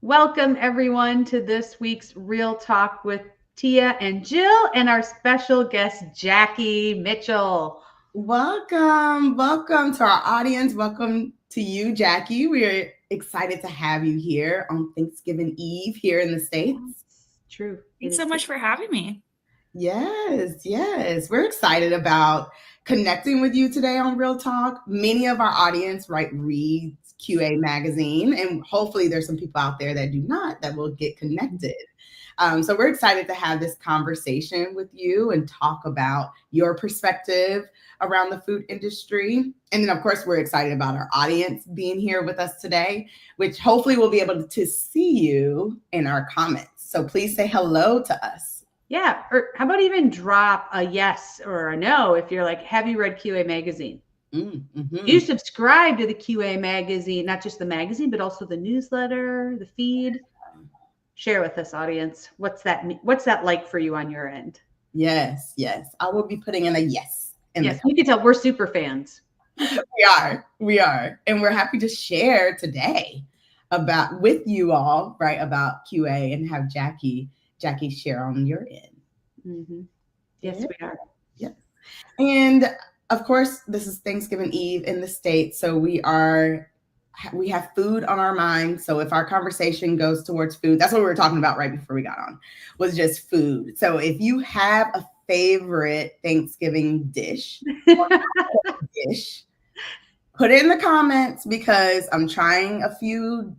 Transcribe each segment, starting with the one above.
Welcome everyone to this week's Real Talk with Tia and Jill and our special guest, Jackie Mitchell. Welcome to our audience. Welcome to you, Jackie. We're excited to have you here on Thanksgiving Eve here in the States. True. Thanks so much for having me. Yes. We're excited about connecting with you today on Real Talk. Many of our audience reads QA magazine, and hopefully there's some people out there that do not that will get connected. So we're excited to have this conversation with you and talk about your perspective around the food industry. And then, of course, we're excited about our audience being here with us today, which hopefully we'll be able to see you in our comments. So please say hello to us. Yeah. Or how about even drop a yes or a no if you're like, have you read QA magazine? Mm-hmm. You subscribe to the QA magazine, not just the magazine, but also the newsletter, the feed. Share with us, audience. What's that like for you on your end? Yes. I will be putting in a yes. Yes, you can tell we're super fans. We are. And we're happy to share today with you all, about QA and have Jackie share on your end. Mm-hmm. Yes, we are. Yes. And of course, this is Thanksgiving Eve in the States. So we have food on our mind. So if our conversation goes towards food, that's what we were talking about right before we got on, was just food. So if you have a favorite Thanksgiving dish, put it in the comments, because I'm trying a few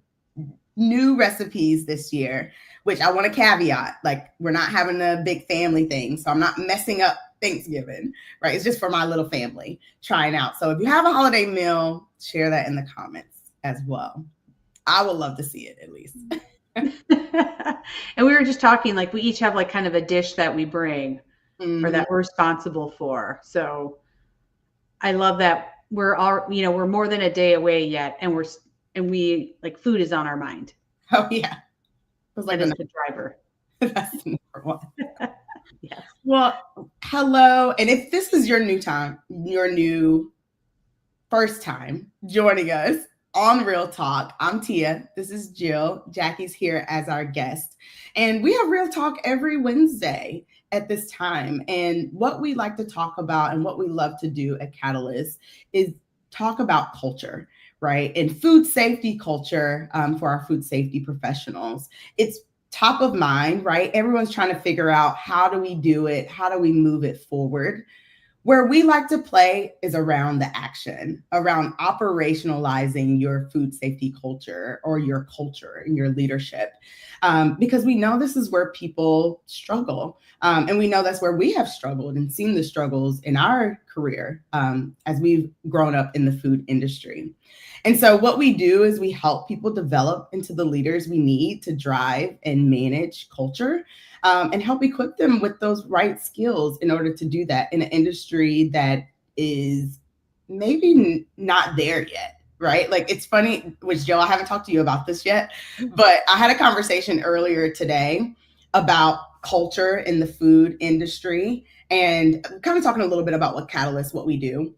new recipes this year, which I want to caveat, like we're not having a big family thing. So I'm not messing up Thanksgiving, right? It's just for my little family trying out. So if you have a holiday meal, share that in the comments as well. I would love to see it at least. And we were just talking, like we each have like kind of a dish that we bring or that we're responsible for. So I love that we're more than a day away yet, and we like food is on our mind. Oh yeah. It was like the driver. That's the number one. Yes. Well, hello. And if this is your first time joining us on Real Talk, I'm Tia. This is Jill. Jackie's here as our guest. And we have Real Talk every Wednesday at this time. And what we like to talk about and what we love to do at Catalyst is talk about culture, right? And food safety culture for our food safety professionals. It's top of mind, right? Everyone's trying to figure out, how do we do it? How do we move it forward? Where we like to play is around the action, around operationalizing your food safety culture or your culture and your leadership. Because we know this is where people struggle. And we know that's where we have struggled and seen the struggles in our career as we've grown up in the food industry. And so what we do is we help people develop into the leaders we need to drive and manage culture, and help equip them with those right skills in order to do that in an industry that is maybe not there yet, right? Like, it's funny, which Joe, I haven't talked to you about this yet, but I had a conversation earlier today about culture in the food industry and kind of talking a little bit about what we do.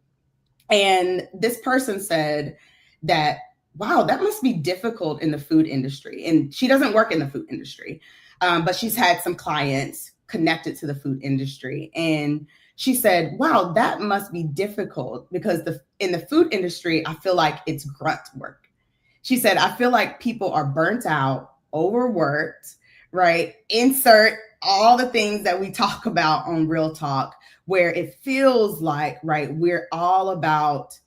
And this person said that, wow, that must be difficult in the food industry. And she doesn't work in the food industry, but she's had some clients connected to the food industry. And she said, wow, that must be difficult because in the food industry, I feel like it's grunt work. She said, I feel like people are burnt out, overworked, right? Insert all the things that we talk about on Real Talk, where it feels like, right, we're all about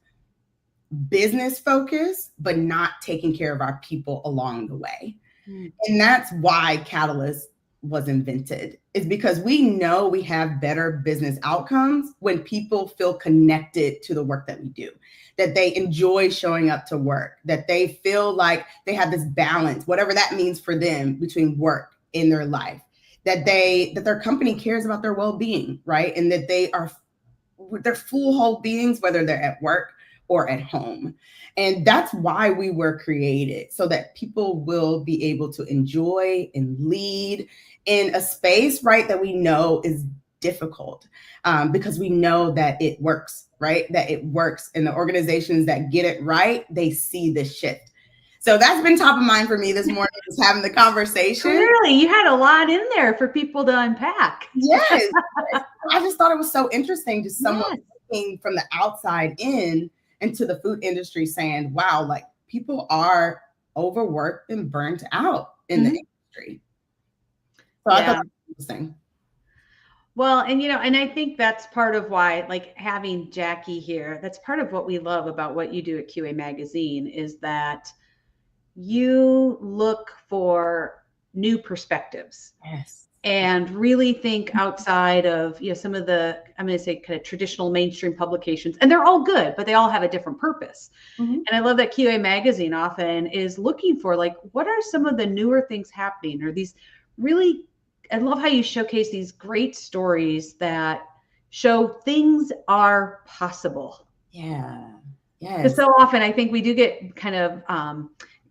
business focus, but not taking care of our people along the way. And that's why Catalyst was invented, is because we know we have better business outcomes when people feel connected to the work that we do, that they enjoy showing up to work, that they feel like they have this balance, whatever that means for them, between work in their life, that their company cares about their well-being, right? And that they're full whole beings, whether they're at work or at home. And that's why we were created, so that people will be able to enjoy and lead in a space, right, that we know is difficult, because we know that it works, right? That it works. And the organizations that get it right, they see the shift. So that's been top of mind for me this morning, just having the conversation. Clearly, you had a lot in there for people to unpack. Yes. I just thought it was so interesting, just someone Yes. looking from the outside in into the food industry saying, wow, like people are overworked and burnt out in the industry. So I thought Yeah. that was interesting. Well, and and I think that's part of why, like having Jackie here, that's part of what we love about what you do at QA Magazine is that you look for new perspectives Yes. and really think outside of some of the, I'm going to say, kind of traditional mainstream publications, and they're all good, but they all have a different purpose. And I love that QA Magazine often is looking for, like, what are some of the newer things happening, or these really, I love how you showcase these great stories that show things are possible. Yeah. Because Yes. so often I think we do get kind of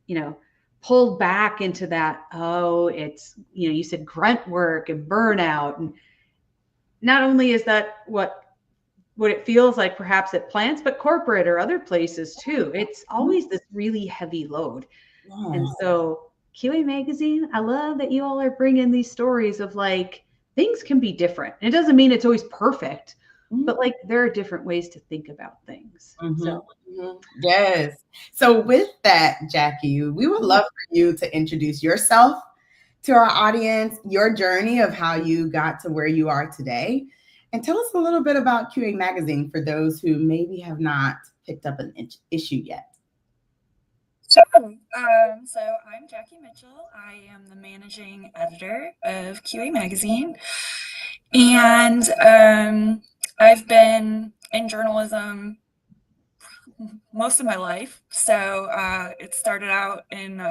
you know pulled back into that, oh, it's, you said grunt work and burnout, and not only is that what it feels like perhaps at plants, but corporate or other places too. It's always this really heavy load. And Yes. so QA Magazine, I love that you all are bringing these stories of, like, things can be different. It doesn't mean it's always perfect, but, like, there are different ways to think about things. So Yes. So with that, Jackie, we would love for you to introduce yourself to our audience, your journey of how you got to where you are today, and tell us a little bit about QA Magazine for those who maybe have not picked up an issue yet. Sure. So I'm Jackie Mitchell. I am the managing editor of QA Magazine. And I've been in journalism most of my life. So it started out in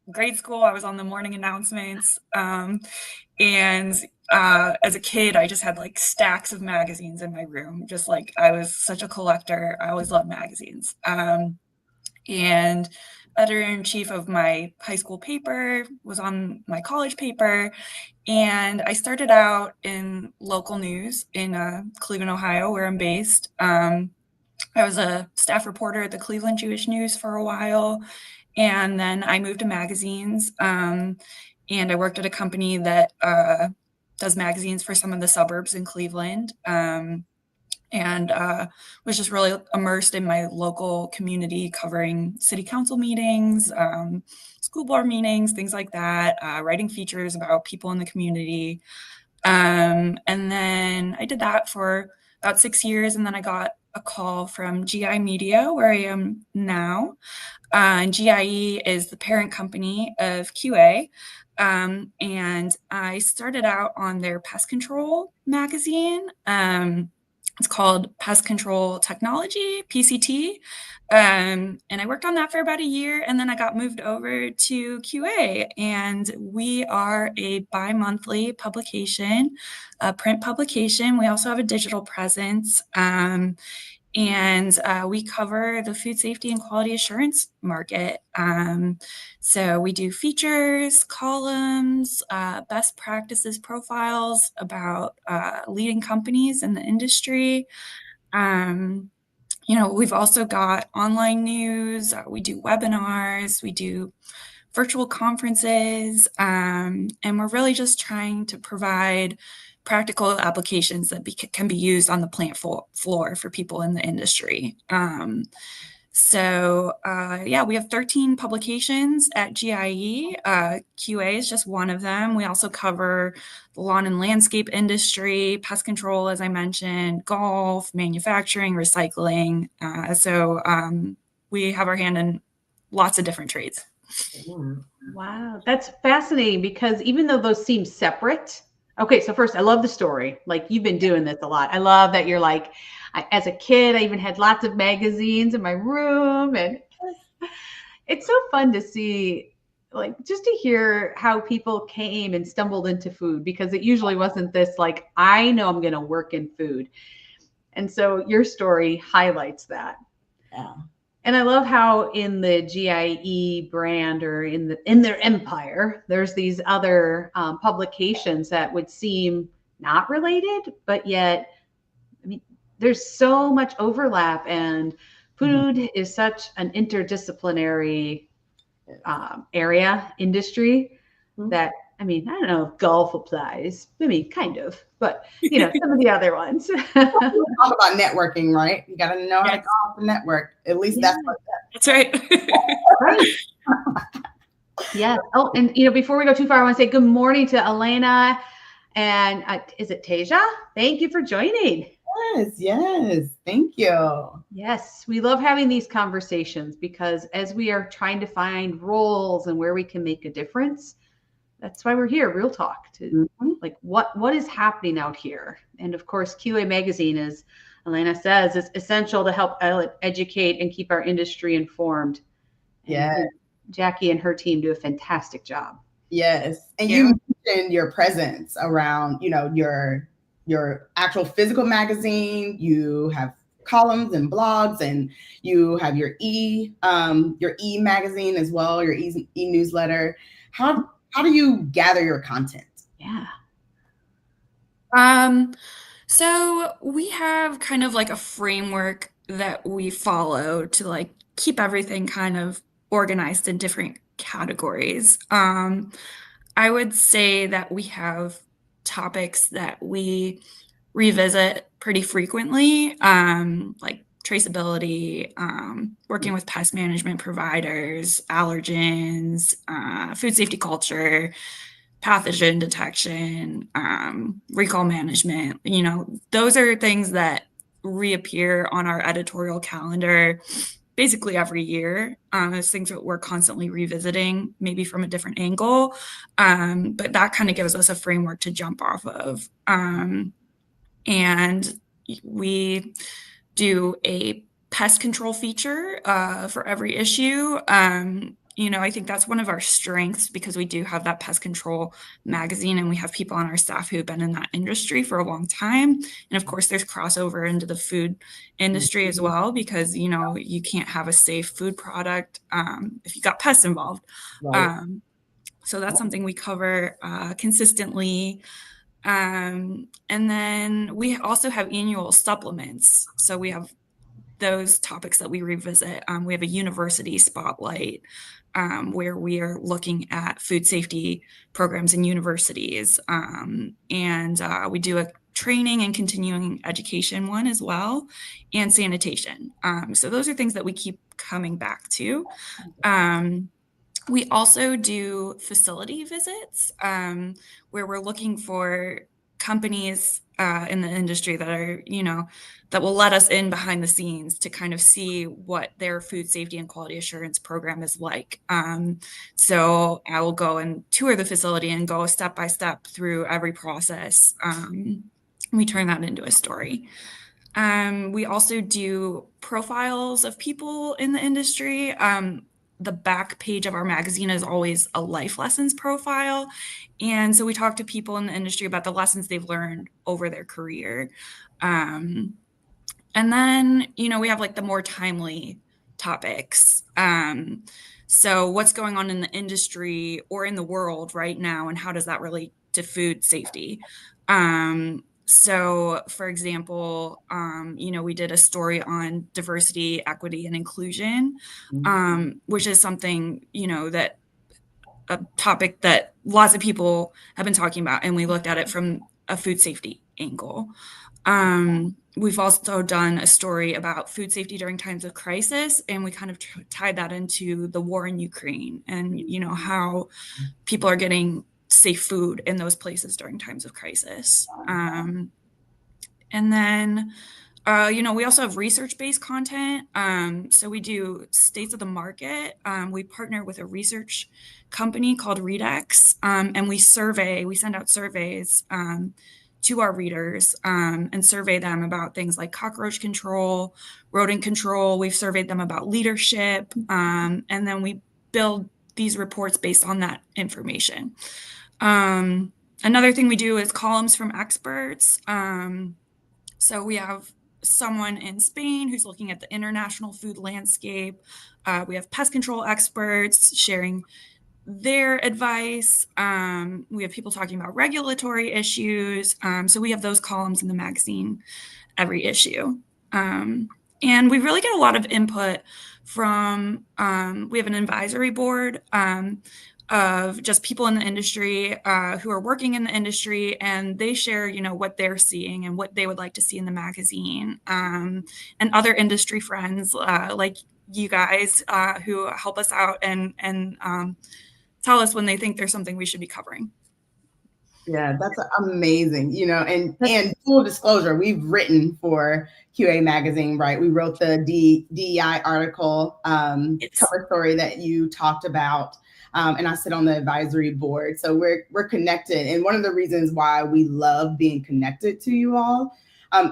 grade school. I was on the morning announcements. And as a kid, I just had like stacks of magazines in my room. Just like I was such a collector. I always loved magazines. And editor-in-chief of my high school paper was on my college paper. And I started out in local news in Cleveland, Ohio, where I'm based. I was a staff reporter at the Cleveland Jewish News for a while. And then I moved to magazines. And I worked at a company that does magazines for some of the suburbs in Cleveland. And was just really immersed in my local community, covering city council meetings, school board meetings, things like that, writing features about people in the community. And then I did that for about 6 years, and then I got a call from GI Media, where I am now. And GIE is the parent company of QA. And I started out on their pest control magazine. It's called Pest Control Technology, PCT. And I worked on that for about a year, and then I got moved over to QA. And we are a bi-monthly publication, a print publication. We also have a digital presence. And we cover the food safety and quality assurance market. So we do features, columns, best practices profiles about leading companies in the industry. We've also got online news. We do webinars. We do virtual conferences. And we're really just trying to provide practical applications that can be used on the plant floor for people in the industry. We have 13 publications at GIE. QA is just one of them. We also cover the lawn and landscape industry, pest control, as I mentioned, golf, manufacturing, recycling. We have our hand in lots of different trades. Wow, that's fascinating, because even though those seem separate. Okay, so first, I love the story. Like, you've been doing this a lot. I love that you're like, as a kid, I even had lots of magazines in my room, and it's so fun to see, like, just to hear how people came and stumbled into food, because it usually wasn't this, like, I know I'm going to work in food. And so your story highlights that. Yeah. And I love how in the GIE brand, or in their empire, there's these other publications that would seem not related, but yet, I mean, there's so much overlap, and food is such an interdisciplinary area industry Mhm. that, I mean, I don't know if golf applies. I mean, kind of, but some of the other ones. We'll talk about networking, right? You got to know how to Yes, go off the network. At least Yeah, that's what. that's right. right. Yes. Oh, and before we go too far, I want to say good morning to Elena and is it Tasia? Thank you for joining. Yes. Thank you. Yes, we love having these conversations because as we are trying to find roles and where we can make a difference, that's why we're here, Real Talk, to like what is happening out here. And of course, QA Magazine, as Elena says, is essential to help educate and keep our industry informed. And I Yeah. think Jackie and her team do a fantastic job. Yes. And you mentioned your presence around, your actual physical magazine. You have columns and blogs, and you have your e magazine as well, your e newsletter. How do you gather your content? Yeah. So we have kind of like a framework that we follow to like keep everything kind of organized in different categories. I would say that we have topics that we revisit pretty frequently, like traceability, working with pest management providers, allergens, food safety culture, pathogen detection, recall management. Those are things that reappear on our editorial calendar basically every year. Those things that we're constantly revisiting, maybe from a different angle. But that kind of gives us a framework to jump off of. And we do a pest control feature for every issue. I think that's one of our strengths because we do have that pest control magazine and we have people on our staff who have been in that industry for a long time. And of course, there's crossover into the food industry as well because, you can't have a safe food product if you got pests involved. Right. So that's something we cover consistently. And then we also have annual supplements. So we have those topics that we revisit. We have a university spotlight where we are looking at food safety programs in universities. And we do a training and continuing education one as well, and sanitation. So those are things that we keep coming back to. We also do facility visits where we're looking for companies in the industry that are, that will let us in behind the scenes to kind of see what their food safety and quality assurance program is like. So I will go and tour the facility and go step by step through every process. We turn that into a story. We also do profiles of people in the industry. The back page of our magazine is always a life lessons profile. And so we talk to people in the industry about the lessons they've learned over their career. And then, we have like the more timely topics. So what's going on in the industry or in the world right now, and how does that relate to food safety? So, for example, we did a story on diversity, equity, and inclusion, which is something, that a topic that lots of people have been talking about, and we looked at it from a food safety angle. We've also done a story about food safety during times of crisis, and we kind of tied that into the war in Ukraine and, how people are getting safe food in those places during times of crisis. And then, we also have research-based content. So we do states of the market. We partner with a research company called Redex, and we send out surveys to our readers and survey them about things like cockroach control, rodent control. We've surveyed them about leadership, and then we build these reports based on that information. Another thing we do is columns from experts. So we have someone in Spain who's looking at the international food landscape. We have pest control experts sharing their advice. We have people talking about regulatory issues. So we have those columns in the magazine every issue. And And we really get a lot of input from, we have an advisory board of just people in the industry who are working in the industry, and they share, what they're seeing and what they would like to see in the magazine, and other industry friends like you guys who help us out and tell us when they think there's something we should be covering. Yeah, that's amazing. And full disclosure, we've written for QA Magazine, right? We wrote the DEI article, cover story that you talked about, and I sit on the advisory board. So we're connected. And one of the reasons why we love being connected to you all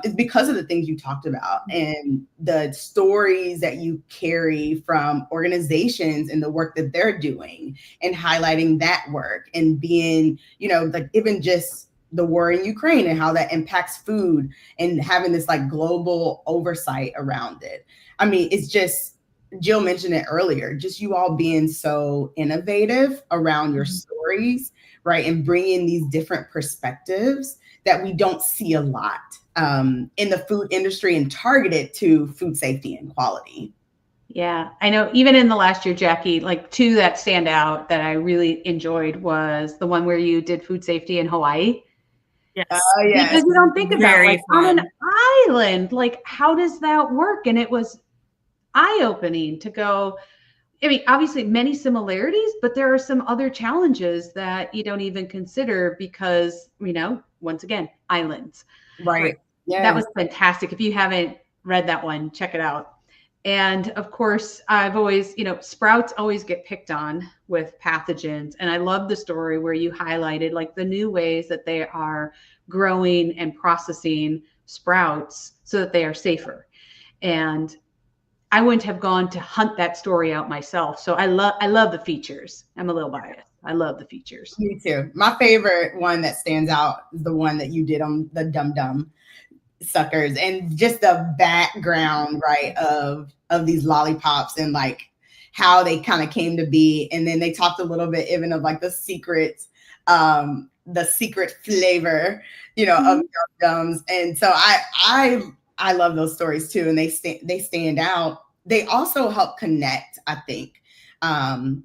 is because of the things you talked about and the stories that you carry from organizations and the work that they're doing and highlighting that work and being, like even just the war in Ukraine and how that impacts food and having this like global oversight around it. I mean, it's just, Jill mentioned it earlier, just you all being so innovative around your stories, right? And bringing these different perspectives that we don't see a lot in the food industry and targeted to food safety and quality. Yeah, I know even in the last year, Jackie, like two that stand out that I really enjoyed was the one where you did food safety in Hawaii. Yes. Yes. Because you don't think about like on an island, like how does that work? And it was eye-opening to go, I mean, obviously many similarities, but there are some other challenges that you don't even consider because, once again, islands. Right. Yes. That was fantastic. If you haven't read that one, check it out. And of course, I've always, sprouts always get picked on with pathogens. And I love the story where you highlighted like the new ways that they are growing and processing sprouts so that they are safer. And I wouldn't have gone to hunt that story out myself. So I love the features. I'm a little biased. I love the features. Me too. My favorite one that stands out is the one that you did on the Dum Dum suckers and just the background, right, of these lollipops and like how they kind of came to be. And then they talked a little bit even of like the secret flavor, of Dum Dums. And so I love those stories too. And they stand out. They also help connect, I think,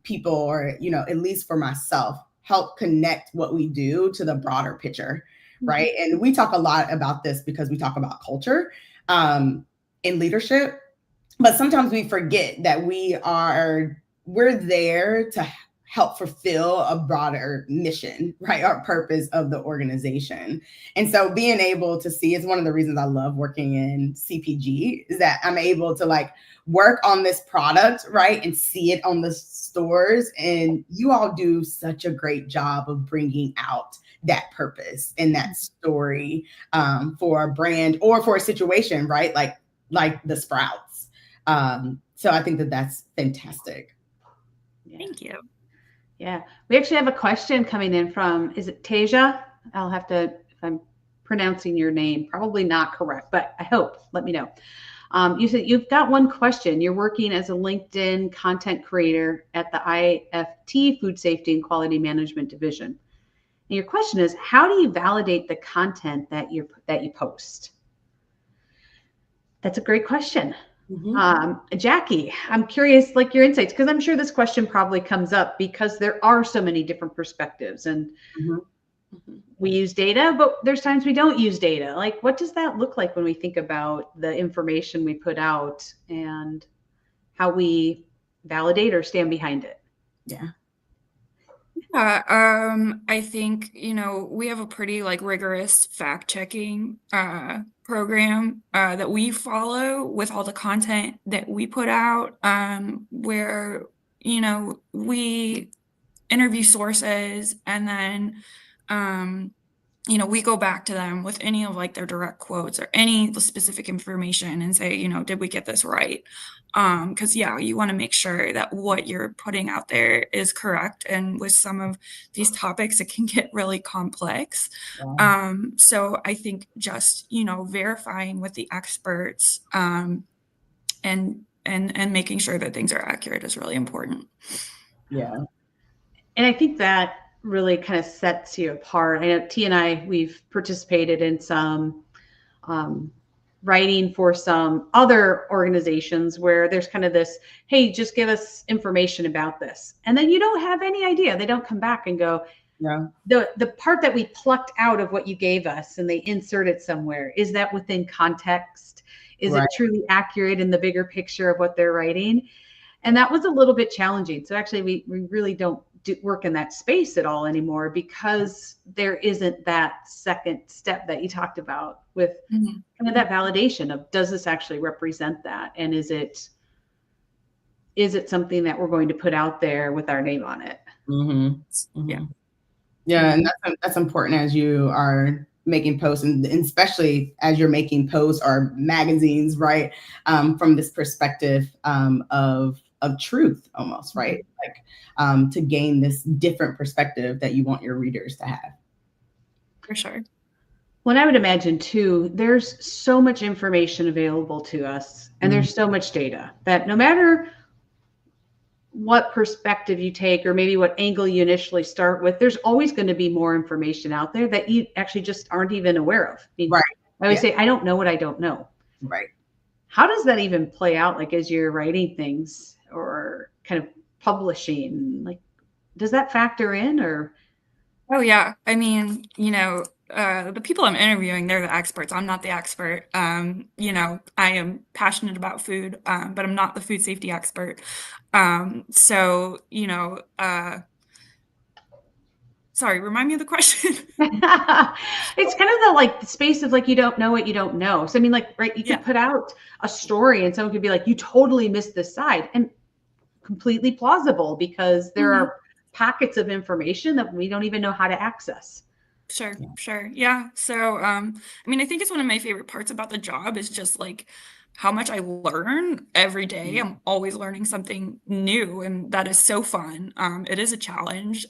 people, or, at least for myself, help connect what we do to the broader picture. Right. And we talk a lot about this because we talk about culture in leadership, but sometimes we forget that we're there to help fulfill a broader mission, right? Our purpose of the organization. And so being able to see is one of the reasons I love working in CPG is that I'm able to like work on this product, right? And see it on the stores. And you all do such a great job of bringing out that purpose and that story for a brand or for a situation, right? Like the sprouts. So I think that that's fantastic. Yeah. Thank you. Yeah, we actually have a question coming in from, is it Tasia? I'll have to, if I'm pronouncing your name, probably not correct, but I hope, let me know. You said you've got one question. You're working as a LinkedIn content creator at the IFT Food Safety and Quality Management Division. And your question is, how do you validate the content that you post? That's a great question. Jackie, I'm curious, like your insights, because I'm sure this question probably comes up because there are so many different perspectives and we use data, but there's times we don't use data. Like, what does that look like when we think about the information we put out and how we validate or stand behind it? Yeah. I think, we have a pretty like rigorous fact checking program that we follow with all the content that we put out, where, we interview sources and then, we go back to them with any of like their direct quotes or any specific information and say, did we get this right? Because you want to make sure that what you're putting out there is correct. And with some of these topics, it can get really complex. Yeah. So I think just, verifying with the experts and making sure that things are accurate is really important. Yeah. And I think that really kind of sets you apart. I know T and I, we've participated in some writing for some other organizations where there's kind of this, hey, just give us information about this. And then you don't have any idea. They don't come back and go, Yeah. The part that we plucked out of what you gave us and they insert it somewhere, is that within context? Is Right. it truly accurate in the bigger picture of what they're writing? And that was a little bit challenging. So actually, we really don't work in that space at all anymore, because there isn't that second step that you talked about with Mhm. kind of that validation of, does this actually represent that? And is it something that we're going to put out there with our name on it? Mm-hmm. Yeah. Yeah, and that's important as you are making posts, and especially as you're making posts or magazines, right? From this perspective of truth, almost, right? Like to gain this different perspective that you want your readers to have. For sure. Well, I would imagine too, there's so much information available to us, and there's so much data that no matter what perspective you take, or maybe what angle you initially start with, there's always going to be more information out there that you actually just aren't even aware of. I mean, Right. I always say, I don't know what I don't know. Right. How does that even play out? Like, as you're writing things or kind of publishing, like, does that factor in, or? Oh yeah. I mean, the people I'm interviewing, they're the experts. I'm not the expert. I am passionate about food, but I'm not the food safety expert. So, sorry, remind me of the question. It's kind of the like space of like, you don't know what you don't know. So I mean, like, right, you could put out a story and someone could be like, you totally missed this side, and completely plausible, because there are pockets of information that we don't even know how to access. Sure. Yeah. So, I mean, I think it's one of my favorite parts about the job is just like how much I learn every day. I'm always learning something new, and that is so fun. It is a challenge,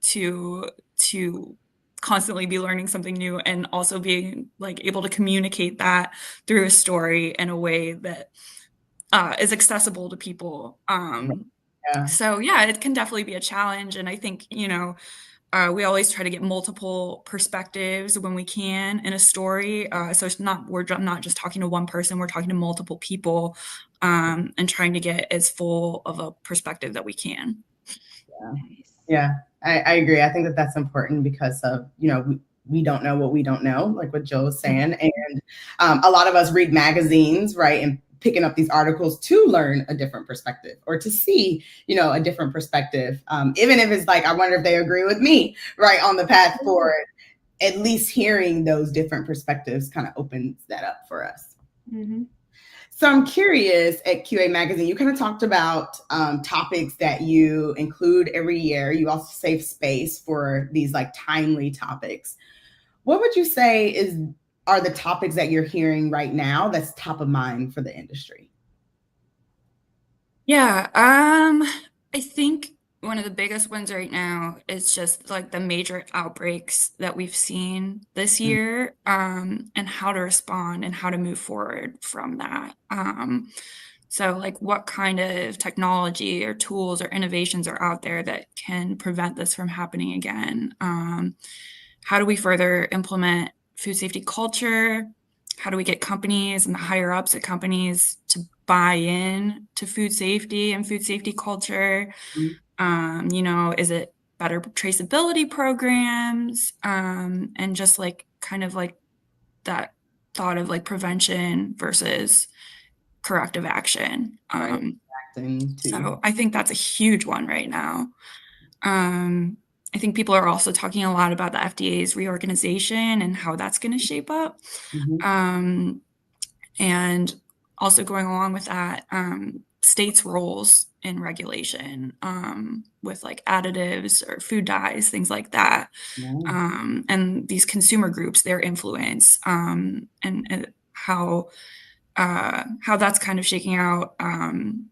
to constantly be learning something new, and also being like able to communicate that through a story in a way that is accessible to people. Yeah. So yeah, it can definitely be a challenge, and I think we always try to get multiple perspectives when we can in a story. So we're not just talking to one person, we're talking to multiple people, and trying to get as full of a perspective that we can. Yeah, I agree. I think that that's important because of, we don't know what we don't know, like what Jill was saying. And a lot of us read magazines, right? And picking up these articles to learn a different perspective, or to see, a different perspective. Even if it's like, I wonder if they agree with me, right, on the path forward. At least hearing those different perspectives kind of opens that up for us. Mm-hmm. So I'm curious, at QA Magazine, you kind of talked about topics that you include every year. You also save space for these like timely topics. What would you say are the topics that you're hearing right now that's top of mind for the industry? Yeah, I think one of the biggest ones right now is just like the major outbreaks that we've seen this year, and how to respond and how to move forward from that. So like, what kind of technology or tools or innovations are out there that can prevent this from happening again? How do we further implement food safety culture? How do we get companies and the higher ups at companies to buy in to food safety and food safety culture? Is it better traceability programs? And just like kind of like that thought of like prevention versus corrective action. So I think that's a huge one right now. I think people are also talking a lot about the FDA's reorganization and how that's going to shape up. And also going along with that, states' roles in regulation, with like additives or food dyes, things like that. And these consumer groups, their influence, and how that's kind of shaking out, and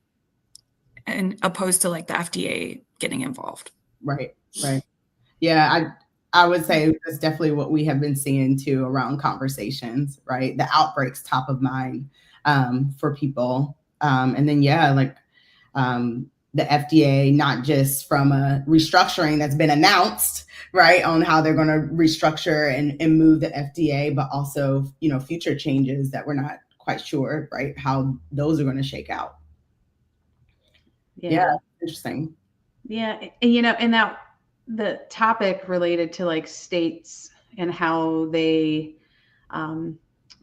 opposed to like the FDA getting involved. Right. Yeah, I would say that's definitely what we have been seeing too around conversations, right? The outbreaks top of mind for people. And then, the FDA, not just from a restructuring that's been announced, right, on how they're going to restructure and move the FDA, but also, future changes that we're not quite sure, right, how those are going to shake out. Yeah, interesting. Yeah, and that the topic related to like states and how they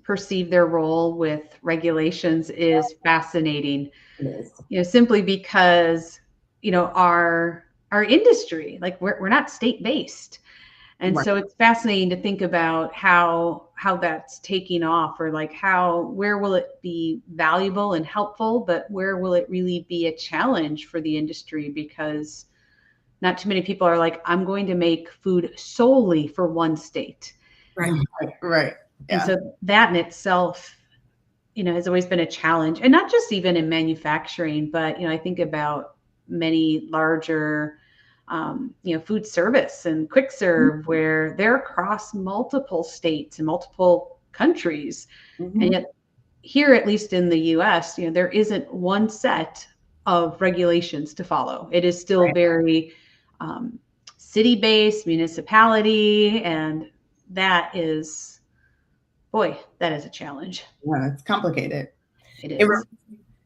perceive their role with regulations is fascinating. It is. Simply because our industry, like we're not state based, and Right. so it's fascinating to think about how that's taking off, or like where will it be valuable and helpful, but where will it really be a challenge for the industry, because not too many people are like, I'm going to make food solely for one state. Right. Right. And so that in itself, has always been a challenge, and not just even in manufacturing, but, I think about many larger, food service and quick serve, where they're across multiple states and multiple countries. Mm-hmm. And yet here, at least in the US, there isn't one set of regulations to follow. It is still very city-based, municipality, and that is a challenge. Yeah, it's complicated. It is.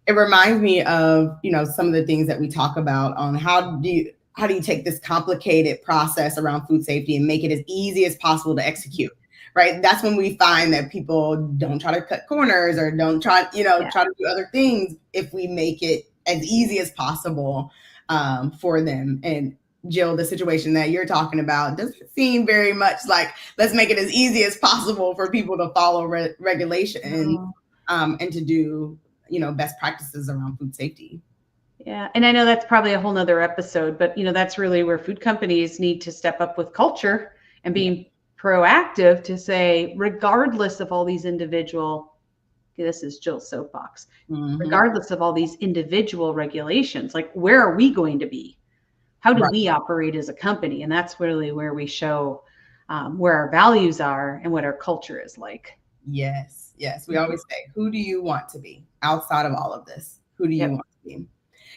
It reminds me of, some of the things that we talk about on how do you take this complicated process around food safety and make it as easy as possible to execute, right? That's when we find that people don't try to cut corners or don't try to do other things if we make it as easy as possible for them. And Jill, the situation that you're talking about doesn't seem very much like, let's make it as easy as possible for people to follow regulation and to do, best practices around food safety. Yeah. And I know that's probably a whole nother episode, but that's really where food companies need to step up with culture and being proactive to say, regardless of all these individual, this is Jill's soapbox, regardless of all these individual regulations, like, where are we going to be? How do we operate as a company? And that's really where we show where our values are and what our culture is like. Yes. We always say, who do you want to be outside of all of this? Who do you want to be?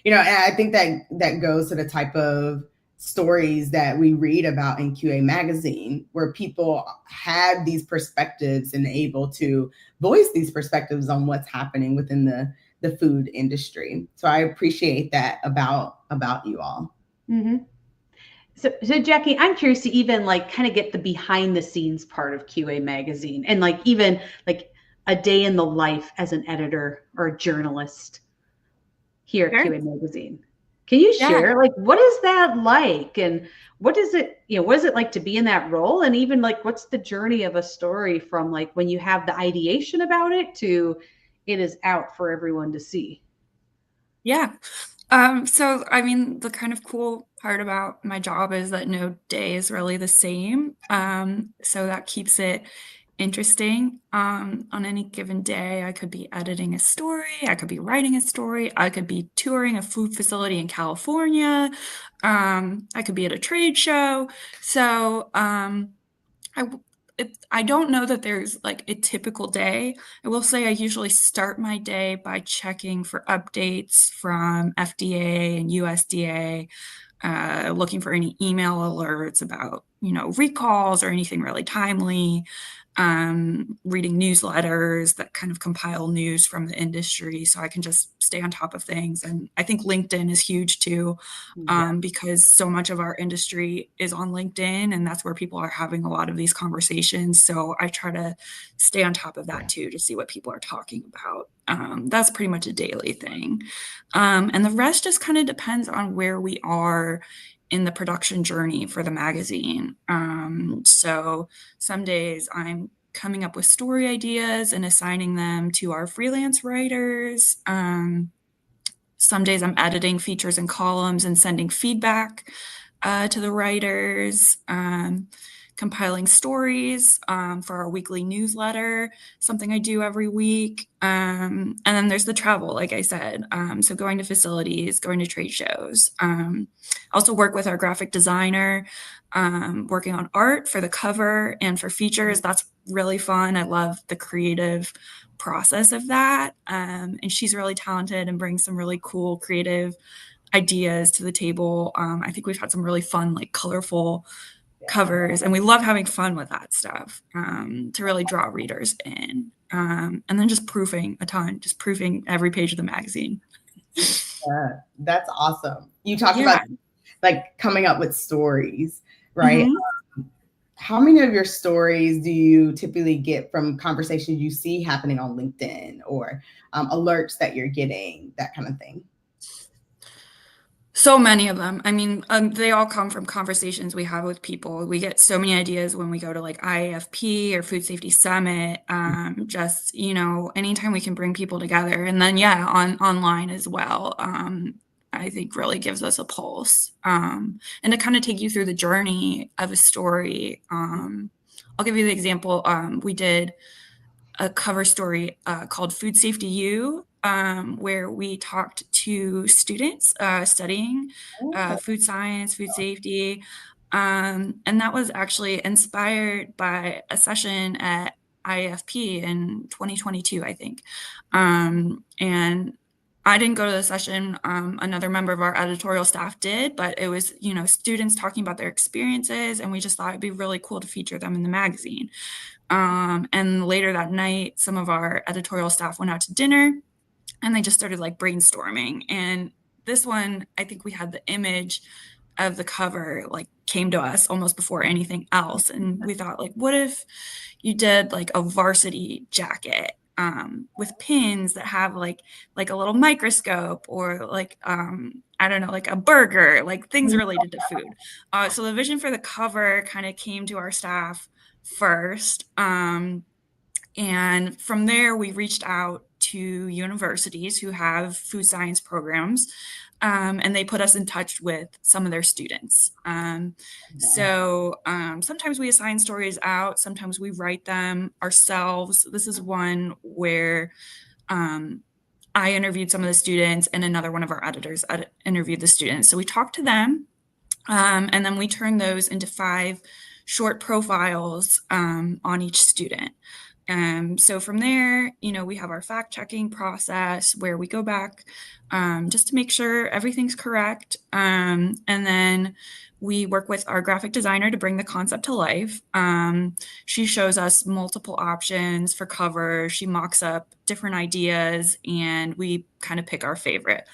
And I think that goes to the type of stories that we read about in QA Magazine, where people have these perspectives and able to voice these perspectives on what's happening within the food industry. So I appreciate that about you all. Mm-hmm. So Jackie, I'm curious to even like kind of get the behind the scenes part of QA Magazine, and like even like a day in the life as an editor or a journalist here at QA Magazine. Can you share like, what is that like, and what is it like to be in that role, and even like what's the journey of a story from like when you have the ideation about it to it is out for everyone to see? Yeah. So I mean, the kind of cool part about my job is that no day is really the same. So that keeps it interesting. On any given day, I could be editing a story, I could be writing a story, I could be touring a food facility in California, I could be at a trade show. So I don't know that there's like a typical day. I will say I usually start my day by checking for updates from FDA and USDA, looking for any email alerts about, recalls or anything really timely, reading newsletters that kind of compile news from the industry so I can just stay on top of things. And I think LinkedIn is huge too, because so much of our industry is on LinkedIn, and that's where people are having a lot of these conversations. So I try to stay on top of that too, to see what people are talking about. That's pretty much a daily thing. And the rest just kind of depends on where we are in the production journey for the magazine. So some days I'm coming up with story ideas and assigning them to our freelance writers. Some days I'm editing features and columns and sending feedback to the writers, compiling stories for our weekly newsletter, something I do every week. And then there's the travel, like I said. So going to facilities, going to trade shows. I also work with our graphic designer, working on art for the cover and for features. That's really fun. I love the creative process of that. And she's really talented and brings some really cool creative ideas to the table. I think we've had some really fun, like colorful covers, and we love having fun with that stuff to really draw readers in. And then just proofing a ton, just proofing every page of the magazine. That's awesome. You talked about like coming up with stories, right? Mm-hmm. How many of your stories do you typically get from conversations you see happening on LinkedIn or alerts that you're getting, that kind of thing? So many of them. I mean, they all come from conversations we have with people. We get so many ideas when we go to like IAFP or Food Safety Summit. Just, anytime we can bring people together. And then, online as well. I think really gives us a pulse. And to kind of take you through the journey of a story. I'll give you the example. We did a cover story called Food Safety U, where we talked to students studying food science, food safety. And that was actually inspired by a session at IFP in 2022, I think. And I didn't go to the session. Another member of our editorial staff did, but it was, students talking about their experiences, and we just thought it'd be really cool to feature them in the magazine. And later that night, some of our editorial staff went out to dinner, and they just started like brainstorming. And this one, I think we had the image of the cover like came to us almost before anything else. And we thought, like, what if you did like a varsity jacket with pins that have like a little microscope, or like I don't know, like a burger, like things related to food. So the vision for the cover kind of came to our staff first. And from there, we reached out to universities who have food science programs, and they put us in touch with some of their students. So sometimes we assign stories out, sometimes we write them ourselves. This is one where I interviewed some of the students, and another one of our editors interviewed the students. So we talked to them, and then we turned those into 5 short profiles on each student. So from there, we have our fact-checking process where we go back just to make sure everything's correct. And then we work with our graphic designer to bring the concept to life. She shows us multiple options for covers. She mocks up different ideas, and we kind of pick our favorite.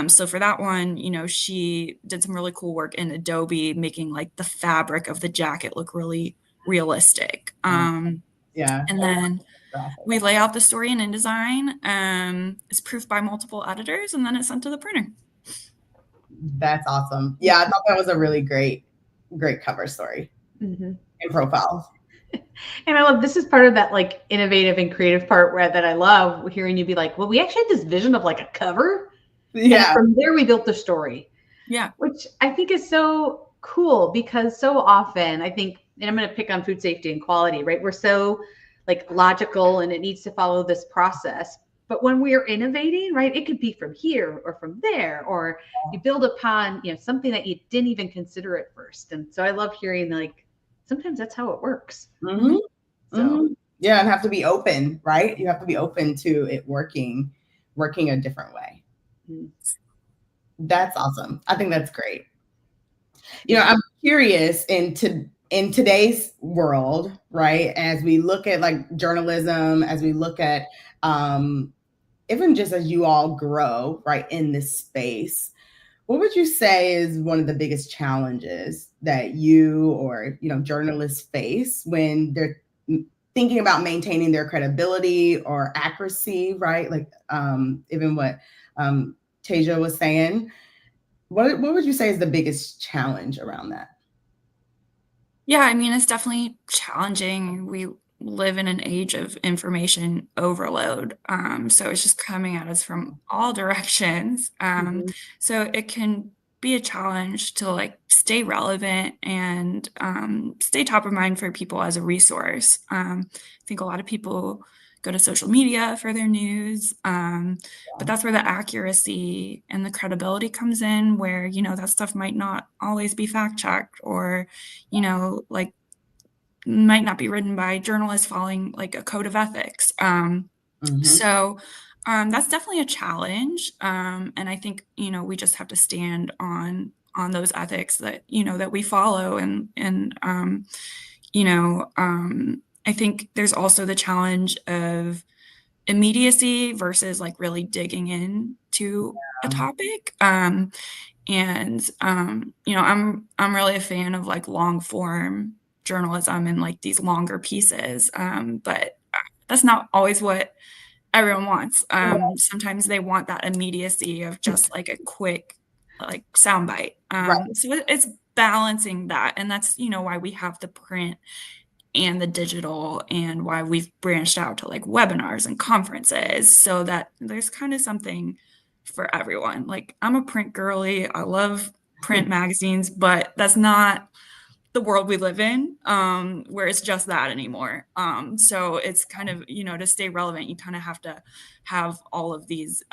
So for that one, she did some really cool work in Adobe, making like the fabric of the jacket look really realistic. And then we lay out the story in InDesign. It's proofed by multiple editors, and then it's sent to the printer. That's awesome. Yeah, I thought that was a really great cover story and profile. And I love, this is part of that like innovative and creative part that I love hearing you be like, well, we actually had this vision of like a cover. Yeah. And from there, we built the story. Yeah. Which I think is so cool, because so often I think, and I'm going to pick on food safety and quality, right? We're so like logical, and it needs to follow this process. But when we are innovating, right, it could be from here or from there, or you build upon, something that you didn't even consider at first. And so I love hearing like, sometimes that's how it works. Yeah, and have to be open, right? You have to be open to it working a different way. That's awesome. I think that's great. I'm curious in today's world, right? As we look at like journalism, as we look at even just as you all grow, right, in this space, what would you say is one of the biggest challenges that you or journalists face when they're thinking about maintaining their credibility or accuracy, right? Like even what Tasia was saying. What would you say is the biggest challenge around that? Yeah, I mean, it's definitely challenging. We live in an age of information overload. So it's just coming at us from all directions. So it can be a challenge to like stay relevant and stay top of mind for people as a resource. I think a lot of people go to social media for their news, but that's where the accuracy and the credibility comes in, where that stuff might not always be fact checked, or like might not be written by journalists following like a code of ethics. So That's definitely a challenge. And I think, we just have to stand on those ethics that, that we follow. I think there's also the challenge of immediacy versus like really digging into a topic. I'm really a fan of like long form journalism and like these longer pieces. But that's not always what everyone wants. Sometimes they want that immediacy of just like a quick like soundbite. So it's balancing that, and that's why we have the print and the digital, and why we've branched out to like webinars and conferences, so that there's kind of something for everyone. Like, I'm a print girly. I love print magazines, but that's not the world we live in, where it's just that anymore. So it's kind of, to stay relevant, you kind of have to have all of these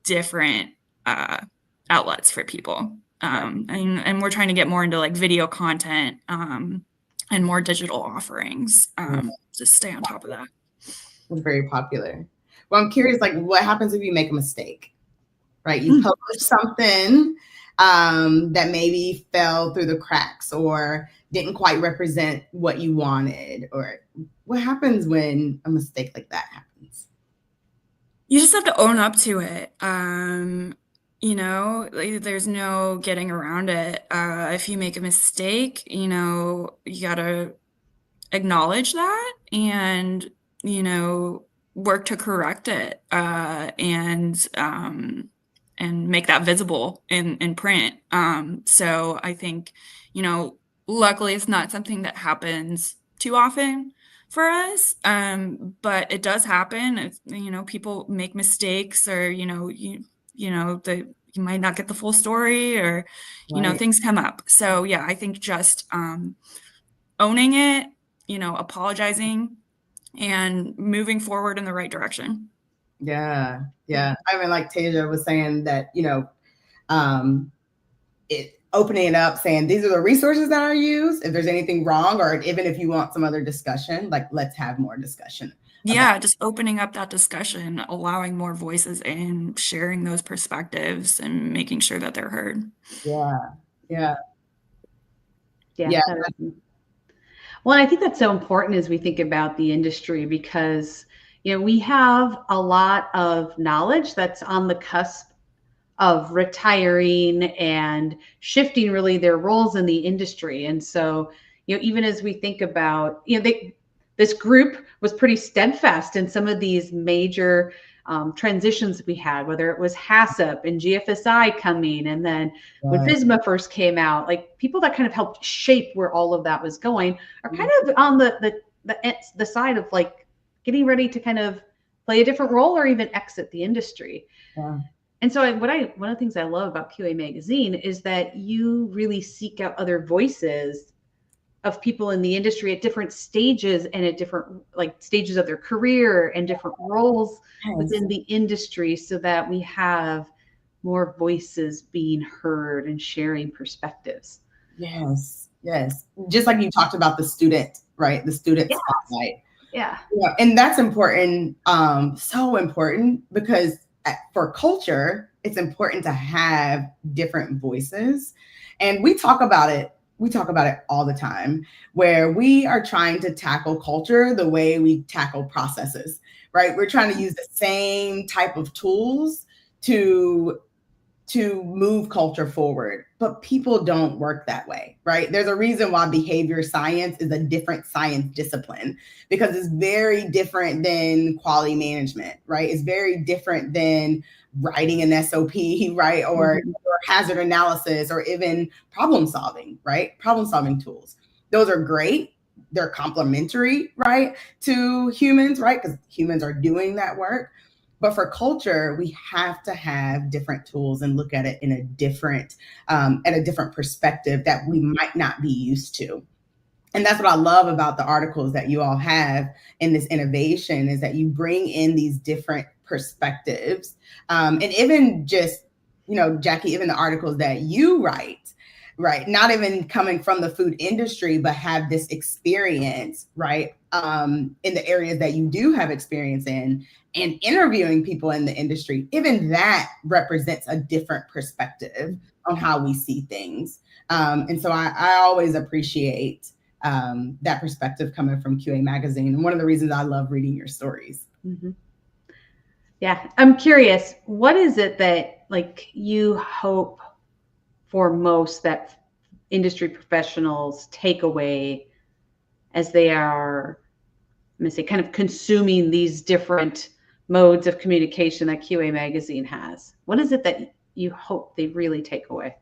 different outlets for people. And we're trying to get more into like video content and more digital offerings to stay on top of that. It's very popular. Well, I'm curious, like, what happens if you make a mistake, right? You publish something that maybe fell through the cracks or didn't quite represent what you wanted, or what happens when a mistake like that happens? You just have to own up to it. Like, there's no getting around it. If you make a mistake, you gotta acknowledge that and, work to correct it, and make that visible in print. So I think, luckily it's not something that happens too often for us. But it does happen. It's, people make mistakes, or, you might not get the full story, or, things come up. So yeah, I think just owning it, apologizing and moving forward in the right direction. Yeah. I mean, like Tasia was saying that, opening it up, saying these are the resources that are used. If there's anything wrong, or even if you want some other discussion, like, let's have more discussion. Yeah, just opening up that discussion, allowing more voices in, sharing those perspectives, and making sure that they're heard. Yeah. Well, I think that's so important as we think about the industry, because, we have a lot of knowledge that's on the cusp of retiring and shifting really their roles in the industry. And so, even as we think about, this group was pretty steadfast in some of these major transitions we had, whether it was HACCP and GFSI coming, and then when FSMA first came out, like, people that kind of helped shape where all of that was going are kind of on the side of like getting ready to kind of play a different role or even exit the industry. And so one of the things I love about QA Magazine is that you really seek out other voices of people in the industry at different stages and at different stages of their career and different roles within the industry, so that we have more voices being heard and sharing perspectives. Yes. Just like you talked about the student, right? The student spotlight. Yeah. And that's important. So important, because for culture, it's important to have different voices. And we talk about it all the time, where we are trying to tackle culture the way we tackle processes, right? We're trying to use the same type of tools to move culture forward, but people don't work that way, right? There's a reason why behavior science is a different science discipline, because it's very different than quality management, right? It's very different than writing an SOP, right? Or hazard analysis, or even problem solving, right? Problem solving tools. Those are great. They're complementary, right, to humans, right? Because humans are doing that work. But for culture, we have to have different tools and look at it in a different perspective that we might not be used to. And that's what I love about the articles that you all have in this innovation, is that you bring in these different perspectives. And even just, Jackie, even the articles that you write, right? Not even coming from the food industry, but have this experience, right? In the areas that you do have experience in, and interviewing people in the industry, even that represents a different perspective on how we see things. And so I always appreciate that perspective coming from QA Magazine. And one of the reasons I love reading your stories. Mm-hmm. Yeah, I'm curious, what is it that like you hope for most that industry professionals take away as they are, I'm going to say, kind of consuming these different modes of communication that QA Magazine has? What is it that you hope they really take away?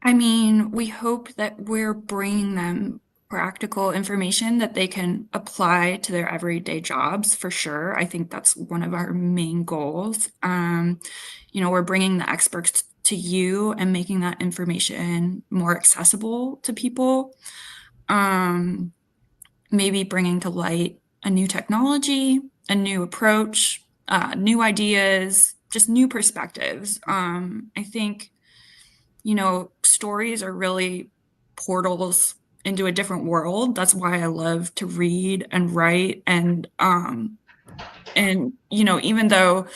I mean, we hope that we're bringing them practical information that they can apply to their everyday jobs for sure. I think that's one of our main goals. We're bringing the experts to you and making that information more accessible to people. Maybe bringing to light a new technology, a new approach, new ideas, just new perspectives. I think stories are really portals into a different world. That's why I love to read and write. And even though,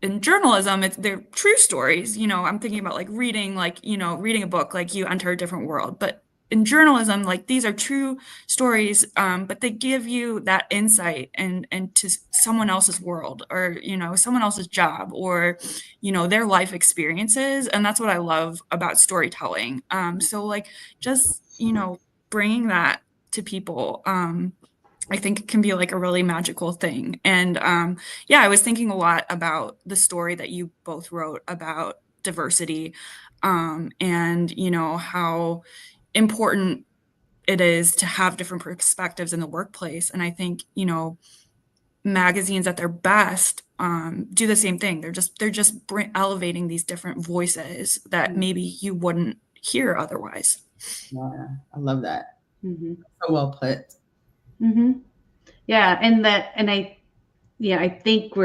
in journalism, they're true stories. I'm thinking about like reading a book, like you enter a different world. But in journalism, like these are true stories, but they give you that insight and to someone else's world, or someone else's job, or their life experiences, and that's what I love about storytelling. So like just bringing that to people. I think it can be like a really magical thing. And I was thinking a lot about the story that you both wrote about diversity, and how important it is to have different perspectives in the workplace. And I think magazines at their best do the same thing. They're just elevating these different voices that maybe you wouldn't hear otherwise. Yeah, I love that. Mm-hmm. So well put. Mm-hmm. Yeah, I think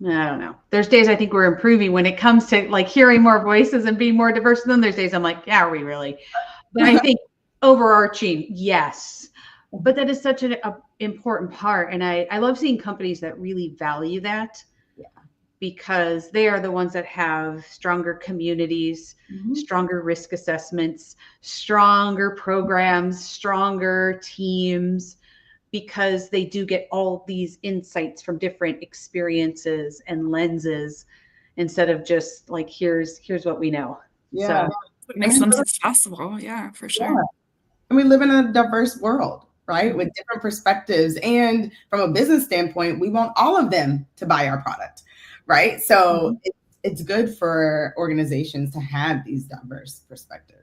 I don't know. There's days I think we're improving when it comes to like hearing more voices and being more diverse. And then there's days I'm like, yeah, are we really? But I think overarching, yes. But that is such an important part. And I love seeing companies that really value that. Yeah. Because they are the ones that have stronger communities, stronger risk assessments, stronger programs, stronger teams, because they do get all these insights from different experiences and lenses instead of just like, here's what we know. Yeah. So it makes them successful. Yeah, for sure. Yeah. And we live in a diverse world, right? With different perspectives. And from a business standpoint, we want all of them to buy our product, right? So it's good for organizations to have these diverse perspectives.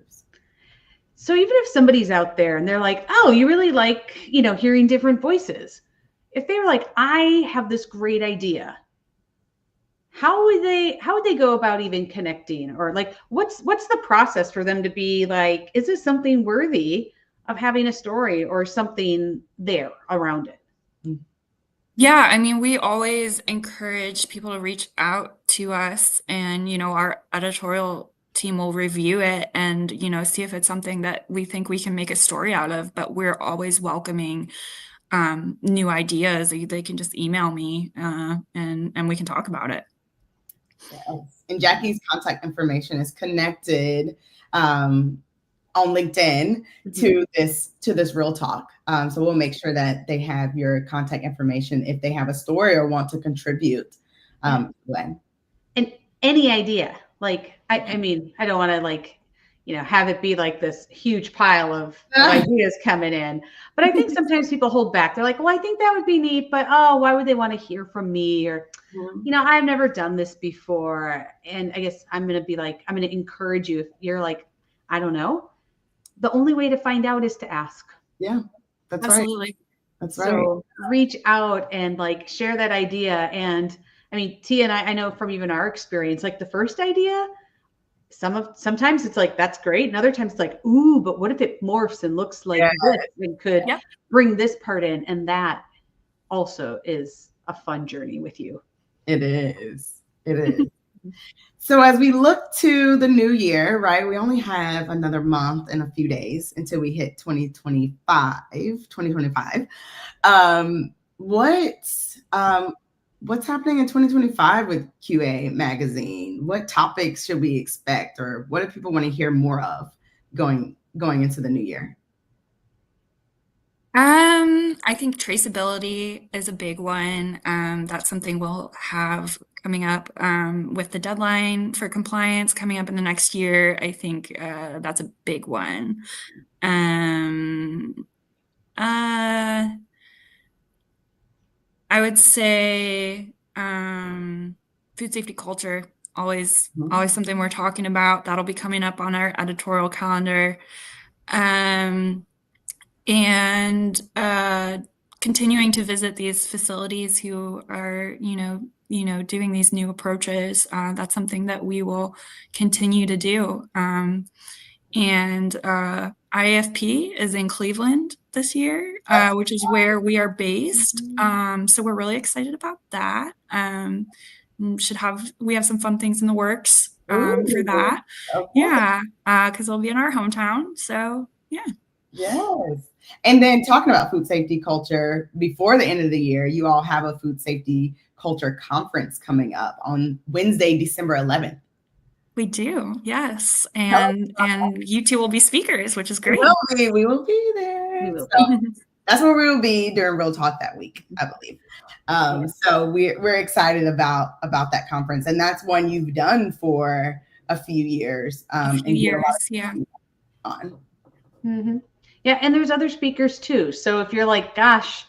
So even if somebody's out there and they're like, oh, you really like, hearing different voices. If they were like, I have this great idea, how would they go about even connecting? Or like, what's the process for them to be like, is this something worthy of having a story or something there around it? Yeah, I mean, we always encourage people to reach out to us, and our editorial team will review it and see if it's something that we think we can make a story out of. But we're always welcoming new ideas. They can just email me and we can talk about it. Yes. And Jackie's contact information is connected on LinkedIn to this Real Talk. So we'll make sure that they have your contact information if they have a story or want to contribute. And any idea, like, I mean, I don't want to like, have it be like this huge pile of ideas coming in, but I think sometimes people hold back. They're like, well, I think that would be neat, but why would they want to hear from me? Or, I've never done this before. And I guess I'm going to encourage you if you're like, I don't know. The only way to find out is to ask. Yeah, that's Absolutely. Right. That's right. So reach out and like share that idea. And I mean, Tia and I know from even our experience, like the first idea, sometimes it's like, that's great. And other times it's like, ooh, but what if it morphs and looks like this and could bring this part in? And that also is a fun journey with you. It is. It is. So as we look to the new year, right, we only have another month and a few days until we hit 2025. Um, what's happening in 2025 with QA Magazine? What topics should we expect, or what do people want to hear more of going into the new year? I think traceability is a big one. That's something we'll have coming up with the deadline for compliance coming up in the next year. I think that's a big one. I would say food safety culture, always something we're talking about. That'll be coming up on our editorial calendar. And continuing to visit these facilities who are, doing these new approaches. That's something that we will continue to do. And IFP is in Cleveland this year, which is where we are based. So we're really excited about that. We have some fun things in the works for that. Okay. Yeah, because it'll be in our hometown. So yeah. Yes. And then talking about food safety culture, before the end of the year, you all have a food safety culture conference coming up on Wednesday, December 11th. We do, yes. And you two will be speakers, which is great. We will be there. So that's where we will be during Real Talk that week, I believe. So we're excited about that conference. And that's one you've done for a few years. Yeah. Mm-hmm. Yeah, and there's other speakers too. So if you're like, gosh,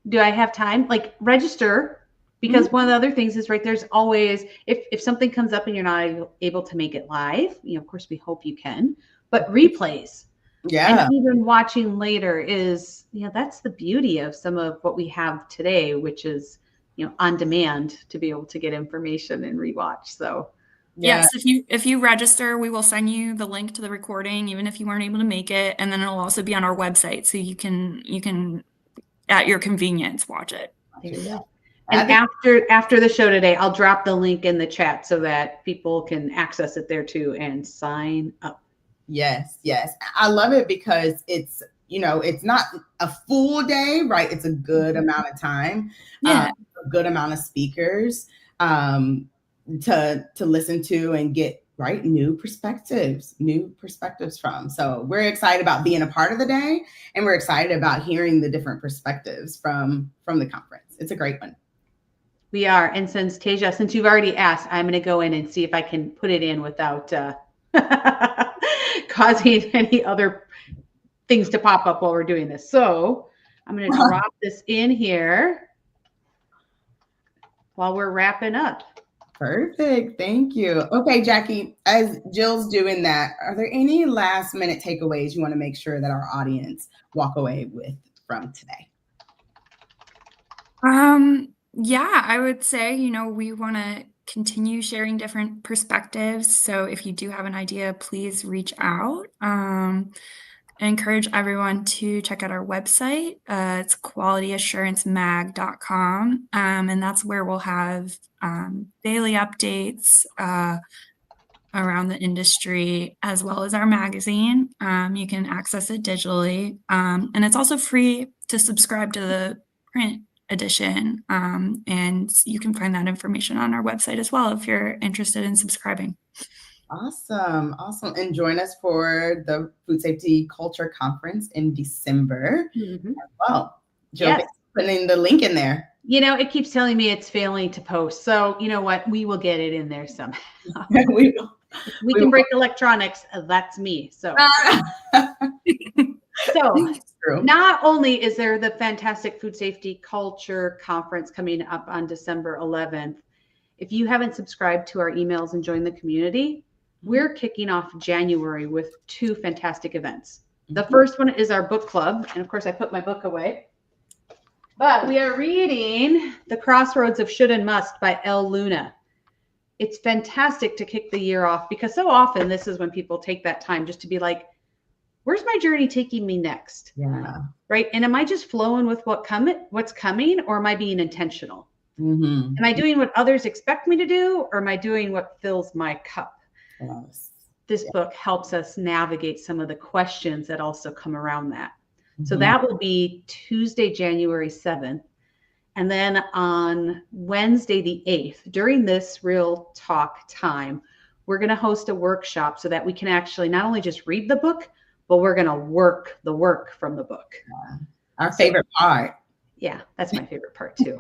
do I have time? Like, register, because one of the other things is, right, there's always, if something comes up and you're not able to make it live, of course we hope you can, but replays. Yeah. And even watching later is, that's the beauty of some of what we have today, which is, on demand to be able to get information and rewatch. So yes, if you register, we will send you the link to the recording, even if you weren't able to make it, and then it'll also be on our website, so you can at your convenience watch it. There you go. And after the show today, I'll drop the link in the chat so that people can access it there too and sign up. Yes. I love it because it's not a full day, right? It's a good amount of time, a good amount of speakers. To listen to and get new perspectives from. So we're excited about being a part of the day, and we're excited about hearing the different perspectives from the conference. It's a great one. We are. And since you've already asked, I'm going to go in and see if I can put it in without causing any other things to pop up while we're doing this. So I'm going to drop this in here while we're wrapping up. Perfect. Thank you. Okay, Jackie, as Jill's doing that, are there any last minute takeaways you want to make sure that our audience walk away with from today? Yeah, I would say, we want to continue sharing different perspectives. So if you do have an idea, please reach out. I encourage everyone to check out our website. It's qualityassuranceMag.com. And that's where we'll have daily updates around the industry, as well as our magazine. You can access it digitally. And it's also free to subscribe to the print edition. And you can find that information on our website as well if you're interested in subscribing. Awesome. And join us for the Food Safety Culture Conference in December as well. Jill, putting the link in there. It keeps telling me it's failing to post. So you know what? We will get it in there somehow. We can break electronics. That's me. So. So not only is there the fantastic Food Safety Culture Conference coming up on December 11th, if you haven't subscribed to our emails and joined the community, we're kicking off January with 2 fantastic events. The first one is our book club. And of course, I put my book away. But we are reading The Crossroads of Should and Must by Elle Luna. It's fantastic to kick the year off, because so often this is when people take that time just to be like, where's my journey taking me next? Yeah. Right. And am I just flowing with what's coming, or am I being intentional? Mm-hmm. Am I doing what others expect me to do, or am I doing what fills my cup? Yes. This book helps us navigate some of the questions that also come around that. So Mm-hmm. that will be Tuesday, January 7th. And then on Wednesday, the 8th, during this Real Talk time, we're going to host a workshop so that we can actually not only just read the book, but we're going to work the work from the book. Our favorite part. Yeah, that's my favorite part too.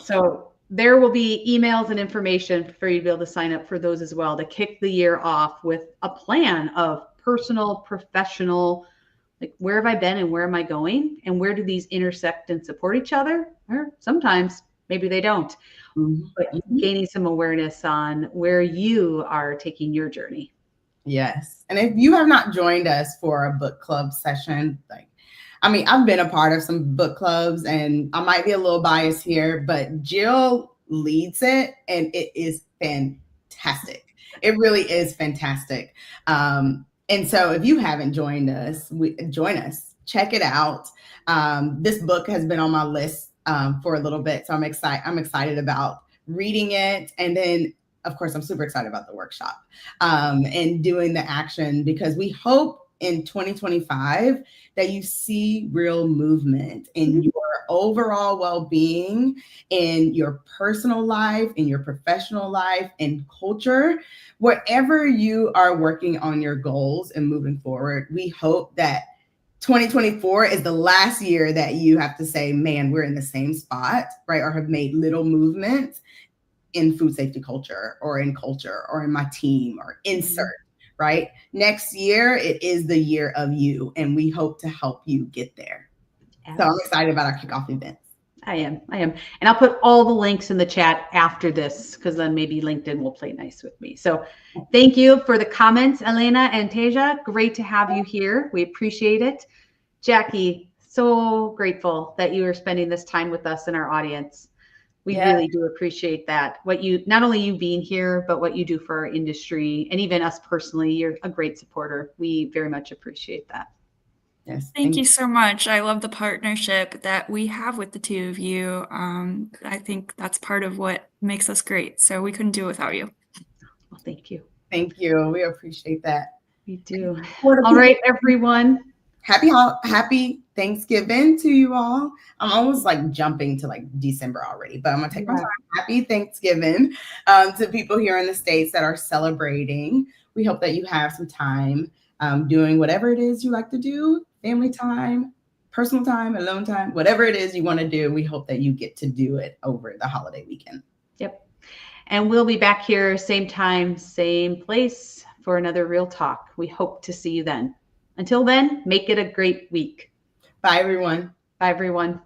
So there will be emails and information for you to be able to sign up for those as well to kick the year off with a plan of personal, professional, like where have I been and where am I going? And where do these intersect and support each other? Or sometimes maybe they don't. Mm-hmm. But gaining some awareness on where you are taking your journey. Yes. And if you have not joined us for a book club session, I've been a part of some book clubs and I might be a little biased here, but Jill leads it and it is fantastic. It really is fantastic. And so if you haven't joined us, join us, check it out. This book has been on my list for a little bit. So I'm excited about reading it. And then of course, I'm super excited about the workshop and doing the action, because we hope in 2025 that you see real movement in your overall well-being, in your personal life, in your professional life, in culture, wherever you are working on your goals and moving forward. We hope that 2024 is the last year that you have to say, man, we're in the same spot, right? Or have made little movements in food safety culture or in my team or insert, right? Next year, it is the year of you, and we hope to help you get there. So I'm excited about our kickoff events. I am. And I'll put all the links in the chat after this, because then maybe LinkedIn will play nice with me. So thank you for the comments, Elena and Teja. Great to have you here. We appreciate it. Jackie, so grateful that you are spending this time with us and our audience. We really do appreciate that. Not only you being here, but what you do for our industry and even us personally. You're a great supporter. We very much appreciate that. Yes. Thank you so much. I love the partnership that we have with the two of you. I think that's part of what makes us great. So we couldn't do it without you. Well, thank you. Thank you. We appreciate that. We do. All right, everyone. Happy Thanksgiving to you all. I'm almost like jumping to like December already, but I'm gonna take my time. Happy Thanksgiving to people here in the States that are celebrating. We hope that you have some time doing whatever it is you like to do, family time, personal time, alone time, whatever it is you want to do. We hope that you get to do it over the holiday weekend. Yep. And we'll be back here same time, same place for another Real Talk. We hope to see you then. Until then, make it a great week. Bye, everyone. Bye, everyone.